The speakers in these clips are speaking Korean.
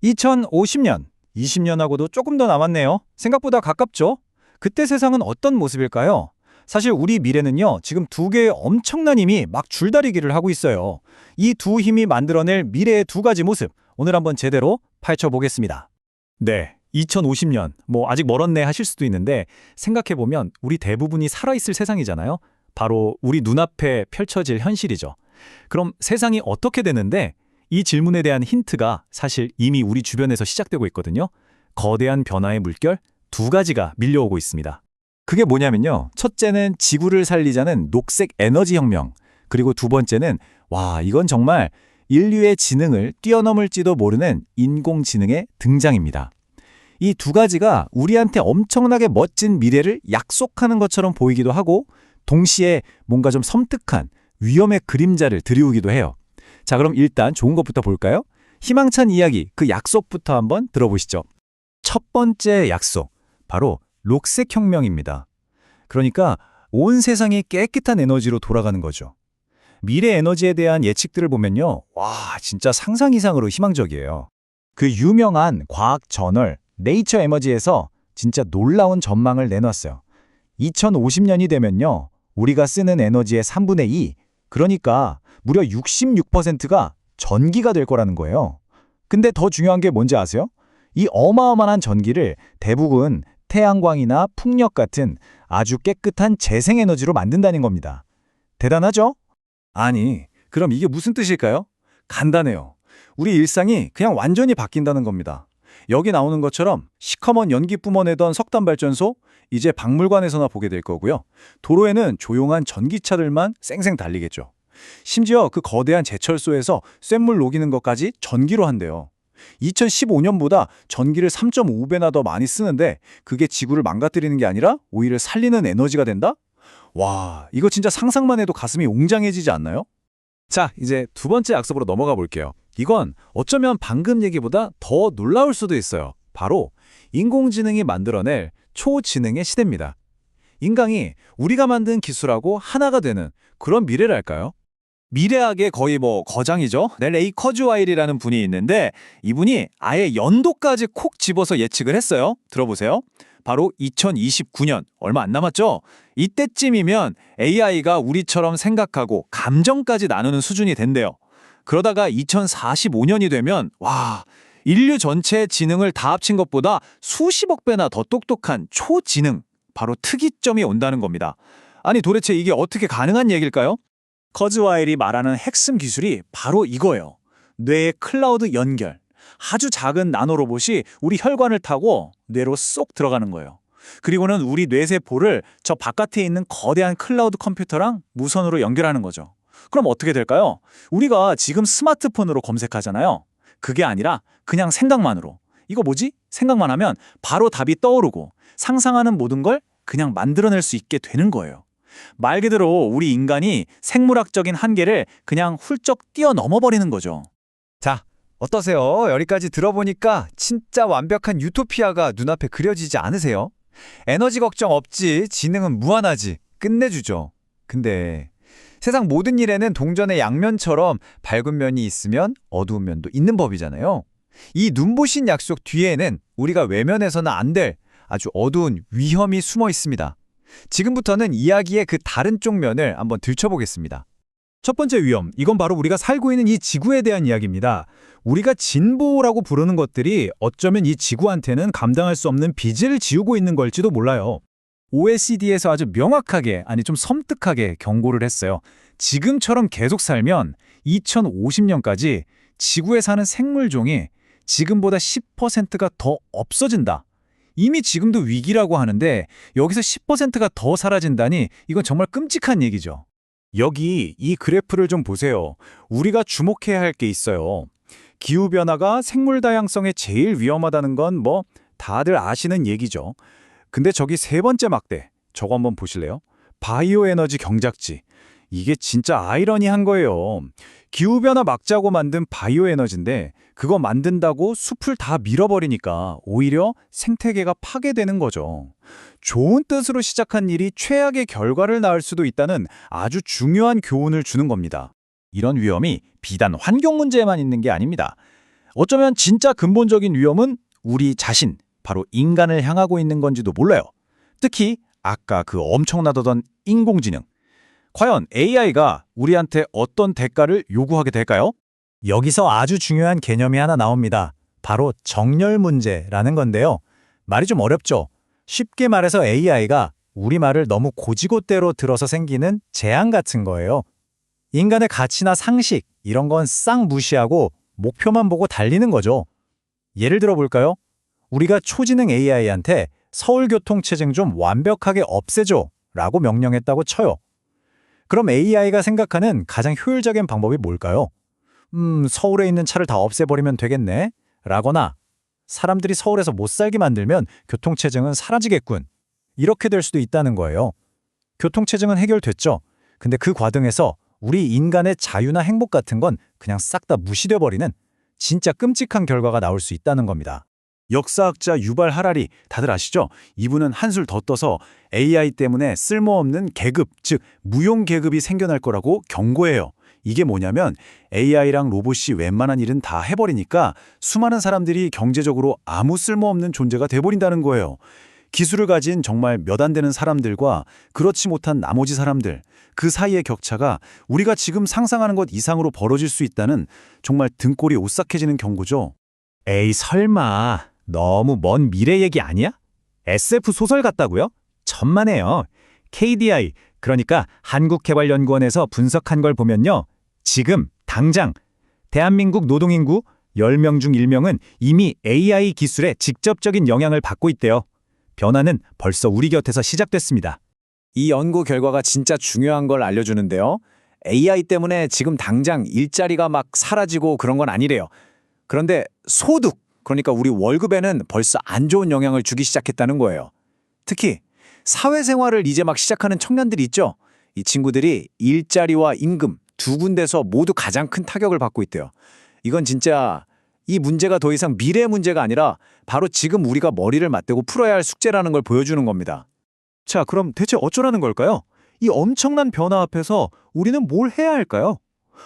2050년, 20년하고도 조금 더 남았네요. 생각보다 가깝죠? 그때 세상은 어떤 모습일까요? 사실 우리 미래는요, 지금 두 개의 엄청난 힘이 막 줄다리기를 하고 있어요. 이 두 힘이 만들어낼 미래의 두 가지 모습, 오늘 한번 제대로 파헤쳐보겠습니다. 네, 2050년, 아직 멀었네 하실 수도 있는데 생각해보면 우리 대부분이 살아있을 세상이잖아요. 바로 우리 눈앞에 펼쳐질 현실이죠. 그럼 세상이 어떻게 되는데 이 질문에 대한 힌트가 사실 이미 우리 주변에서 시작되고 있거든요. 거대한 변화의 물결 두 가지가 밀려오고 있습니다. 그게 뭐냐면요. 첫째는 지구를 살리자는 녹색 에너지 혁명. 그리고 두 번째는 이건 정말 인류의 지능을 뛰어넘을지도 모르는 인공지능의 등장입니다. 이 두 가지가 우리한테 엄청나게 멋진 미래를 약속하는 것처럼 보이기도 하고 동시에 뭔가 좀 섬뜩한 위험의 그림자를 드리우기도 해요. 자, 그럼 일단 좋은 것부터 볼까요? 희망찬 이야기, 그 약속부터 한번 들어보시죠. 첫 번째 약속, 바로 녹색 혁명입니다. 그러니까 온 세상이 깨끗한 에너지로 돌아가는 거죠. 미래 에너지에 대한 예측들을 보면요. 진짜 상상 이상으로 희망적이에요. 그 유명한 과학 저널 네이처 에너지에서 진짜 놀라운 전망을 내놨어요. 2050년이 되면요. 우리가 쓰는 에너지의 3분의 2, 그러니까 무려 66%가 전기가 될 거라는 거예요. 근데 더 중요한 게 뭔지 아세요? 이 어마어마한 전기를 대부분 태양광이나 풍력 같은 아주 깨끗한 재생에너지로 만든다는 겁니다. 대단하죠? 아니, 그럼 이게 무슨 뜻일까요? 간단해요. 우리 일상이 그냥 완전히 바뀐다는 겁니다. 여기 나오는 것처럼 시커먼 연기 뿜어내던 석탄발전소, 이제 박물관에서나 보게 될 거고요. 도로에는 조용한 전기차들만 쌩쌩 달리겠죠. 심지어 그 거대한 제철소에서 쇳물 녹이는 것까지 전기로 한대요. 2015년보다 전기를 3.5배나 더 많이 쓰는데 그게 지구를 망가뜨리는 게 아니라 오히려 살리는 에너지가 된다? 이거 진짜 상상만 해도 가슴이 웅장해지지 않나요? 자, 이제 두 번째 약속으로 넘어가 볼게요. 이건 어쩌면 방금 얘기보다 더 놀라울 수도 있어요. 바로 인공지능이 만들어낼 초지능의 시대입니다. 인간이 우리가 만든 기술하고 하나가 되는 그런 미래랄까요? 미래학의 거의 거장이죠. 레이 커즈와일이라는 분이 있는데 이분이 아예 연도까지 콕 집어서 예측을 했어요. 들어보세요. 바로 2029년, 얼마 안 남았죠? 이때쯤이면 AI가 우리처럼 생각하고 감정까지 나누는 수준이 된대요. 그러다가 2045년이 되면 인류 전체의 지능을 다 합친 것보다 수십억 배나 더 똑똑한 초지능, 바로 특이점이 온다는 겁니다. 아니 도대체 이게 어떻게 가능한 얘기일까요? 커즈와일이 말하는 핵심 기술이 바로 이거예요. 뇌의 클라우드 연결. 아주 작은 나노로봇이 우리 혈관을 타고 뇌로 쏙 들어가는 거예요. 그리고는 우리 뇌세포를 저 바깥에 있는 거대한 클라우드 컴퓨터랑 무선으로 연결하는 거죠. 그럼 어떻게 될까요? 우리가 지금 스마트폰으로 검색하잖아요. 그게 아니라 그냥 생각만으로. 이거 뭐지? 생각만 하면 바로 답이 떠오르고 상상하는 모든 걸 그냥 만들어낼 수 있게 되는 거예요. 말 그대로 우리 인간이 생물학적인 한계를 그냥 훌쩍 뛰어넘어버리는 거죠. 자, 어떠세요? 여기까지 들어보니까 진짜 완벽한 유토피아가 눈앞에 그려지지 않으세요? 에너지 걱정 없지, 지능은 무한하지, 끝내주죠. 근데 세상 모든 일에는 동전의 양면처럼 밝은 면이 있으면 어두운 면도 있는 법이잖아요. 이 눈부신 약속 뒤에는 우리가 외면해서는 안 될 아주 어두운 위험이 숨어 있습니다. 지금부터는 이야기의 그 다른 쪽 면을 한번 들춰보겠습니다. 첫 번째 위험, 이건 바로 우리가 살고 있는 이 지구에 대한 이야기입니다. 우리가 진보라고 부르는 것들이 어쩌면 이 지구한테는 감당할 수 없는 빚을 지우고 있는 걸지도 몰라요. OECD에서 아주 명확하게, 좀 섬뜩하게 경고를 했어요. 지금처럼 계속 살면 2050년까지 지구에 사는 생물종이 지금보다 10%가 더 없어진다. 이미 지금도 위기라고 하는데 여기서 10%가 더 사라진다니 이건 정말 끔찍한 얘기죠. 여기 이 그래프를 좀 보세요. 우리가 주목해야 할 게 있어요. 기후변화가 생물 다양성에 제일 위험하다는 건 다들 아시는 얘기죠. 근데 저기 세 번째 막대, 저거 한번 보실래요? 바이오 에너지 경작지. 이게 진짜 아이러니한 거예요. 기후변화 막자고 만든 바이오 에너지인데 그거 만든다고 숲을 다 밀어버리니까 오히려 생태계가 파괴되는 거죠. 좋은 뜻으로 시작한 일이 최악의 결과를 낳을 수도 있다는 아주 중요한 교훈을 주는 겁니다. 이런 위험이 비단 환경 문제에만 있는 게 아닙니다. 어쩌면 진짜 근본적인 위험은 우리 자신, 바로 인간을 향하고 있는 건지도 몰라요. 특히 아까 그 엄청나다던 인공지능. 과연 AI가 우리한테 어떤 대가를 요구하게 될까요? 여기서 아주 중요한 개념이 하나 나옵니다. 바로 정렬 문제라는 건데요. 말이 좀 어렵죠? 쉽게 말해서 AI가 우리 말을 너무 고지고대로 들어서 생기는 재앙 같은 거예요. 인간의 가치나 상식, 이런 건 싹 무시하고 목표만 보고 달리는 거죠. 예를 들어 볼까요? 우리가 초지능 AI한테 서울교통체증 좀 완벽하게 없애줘 라고 명령했다고 쳐요. 그럼 AI가 생각하는 가장 효율적인 방법이 뭘까요? 서울에 있는 차를 다 없애버리면 되겠네? 라거나 사람들이 서울에서 못 살게 만들면 교통체증은 사라지겠군. 이렇게 될 수도 있다는 거예요. 교통체증은 해결됐죠. 근데 그 과정에서 우리 인간의 자유나 행복 같은 건 그냥 싹 다 무시돼 버리는 진짜 끔찍한 결과가 나올 수 있다는 겁니다. 역사학자 유발 하라리 다들 아시죠? 이분은 한술 더 떠서 AI 때문에 쓸모없는 계급, 즉 무용 계급이 생겨날 거라고 경고해요. 이게 뭐냐면 AI랑 로봇이 웬만한 일은 다 해버리니까 수많은 사람들이 경제적으로 아무 쓸모없는 존재가 돼버린다는 거예요. 기술을 가진 정말 몇 안 되는 사람들과 그렇지 못한 나머지 사람들, 그 사이의 격차가 우리가 지금 상상하는 것 이상으로 벌어질 수 있다는 정말 등골이 오싹해지는 경고죠. 에이 설마 너무 먼 미래 얘기 아니야? SF 소설 같다고요? 천만에요. KDI, 그러니까 한국개발연구원에서 분석한 걸 보면요. 지금 당장 대한민국 노동인구 10명 중 1명은 이미 AI 기술에 직접적인 영향을 받고 있대요. 변화는 벌써 우리 곁에서 시작됐습니다. 이 연구 결과가 진짜 중요한 걸 알려주는데요. AI 때문에 지금 당장 일자리가 막 사라지고 그런 건 아니래요. 그런데 소득, 그러니까 우리 월급에는 벌써 안 좋은 영향을 주기 시작했다는 거예요. 특히 사회생활을 이제 막 시작하는 청년들이 있죠. 이 친구들이 일자리와 임금 두 군데서 모두 가장 큰 타격을 받고 있대요. 이건 진짜 이 문제가 더 이상 미래의 문제가 아니라 바로 지금 우리가 머리를 맞대고 풀어야 할 숙제라는 걸 보여주는 겁니다. 자, 그럼 대체 어쩌라는 걸까요? 이 엄청난 변화 앞에서 우리는 뭘 해야 할까요?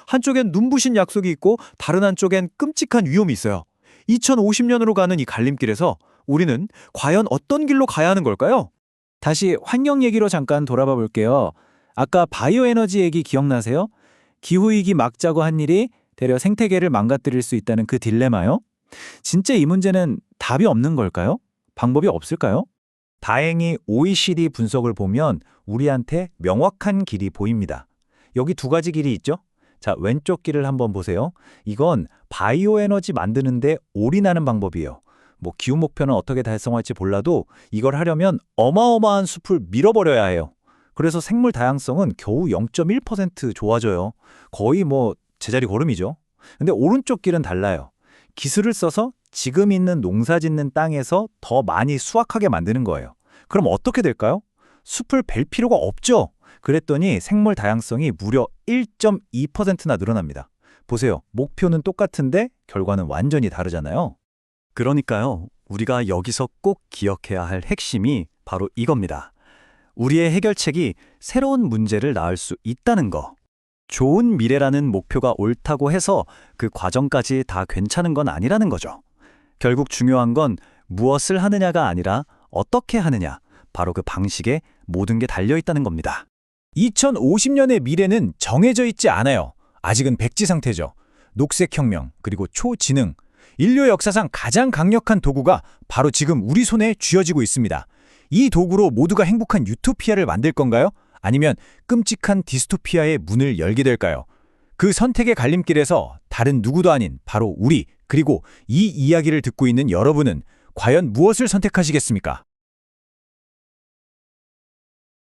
한쪽엔 눈부신 약속이 있고 다른 한쪽엔 끔찍한 위험이 있어요. 2050년으로 가는 이 갈림길에서 우리는 과연 어떤 길로 가야 하는 걸까요? 다시 환경 얘기로 잠깐 돌아봐 볼게요. 아까 바이오 에너지 얘기 기억나세요? 기후위기 막자고 한 일이 되려 생태계를 망가뜨릴 수 있다는 그 딜레마요? 진짜 이 문제는 답이 없는 걸까요? 방법이 없을까요? 다행히 OECD 분석을 보면 우리한테 명확한 길이 보입니다. 여기 두 가지 길이 있죠? 자, 왼쪽 길을 한번 보세요. 이건 바이오 에너지 만드는데 올인하는 방법이에요. 뭐 기후 목표는 어떻게 달성할지 몰라도 이걸 하려면 어마어마한 숲을 밀어버려야 해요. 그래서 생물 다양성은 겨우 0.1% 좋아져요. 거의 뭐 제자리 걸음이죠. 근데 오른쪽 길은 달라요. 기술을 써서 지금 있는 농사 짓는 땅에서 더 많이 수확하게 만드는 거예요. 그럼 어떻게 될까요? 숲을 벨 필요가 없죠. 그랬더니 생물 다양성이 무려 1.2%나 늘어납니다. 보세요. 목표는 똑같은데 결과는 완전히 다르잖아요. 그러니까요. 우리가 여기서 꼭 기억해야 할 핵심이 바로 이겁니다. 우리의 해결책이 새로운 문제를 낳을 수 있다는 거. 좋은 미래라는 목표가 옳다고 해서 그 과정까지 다 괜찮은 건 아니라는 거죠. 결국 중요한 건 무엇을 하느냐가 아니라 어떻게 하느냐, 바로 그 방식에 모든 게 달려있다는 겁니다. 2050년의 미래는 정해져 있지 않아요. 아직은 백지 상태죠. 녹색혁명, 그리고 초지능, 인류 역사상 가장 강력한 도구가 바로 지금 우리 손에 쥐어지고 있습니다. 이 도구로 모두가 행복한 유토피아를 만들 건가요? 아니면 끔찍한 디스토피아의 문을 열게 될까요? 그 선택의 갈림길에서 다른 누구도 아닌 바로 우리, 그리고 이 이야기를 듣고 있는 여러분은 과연 무엇을 선택하시겠습니까?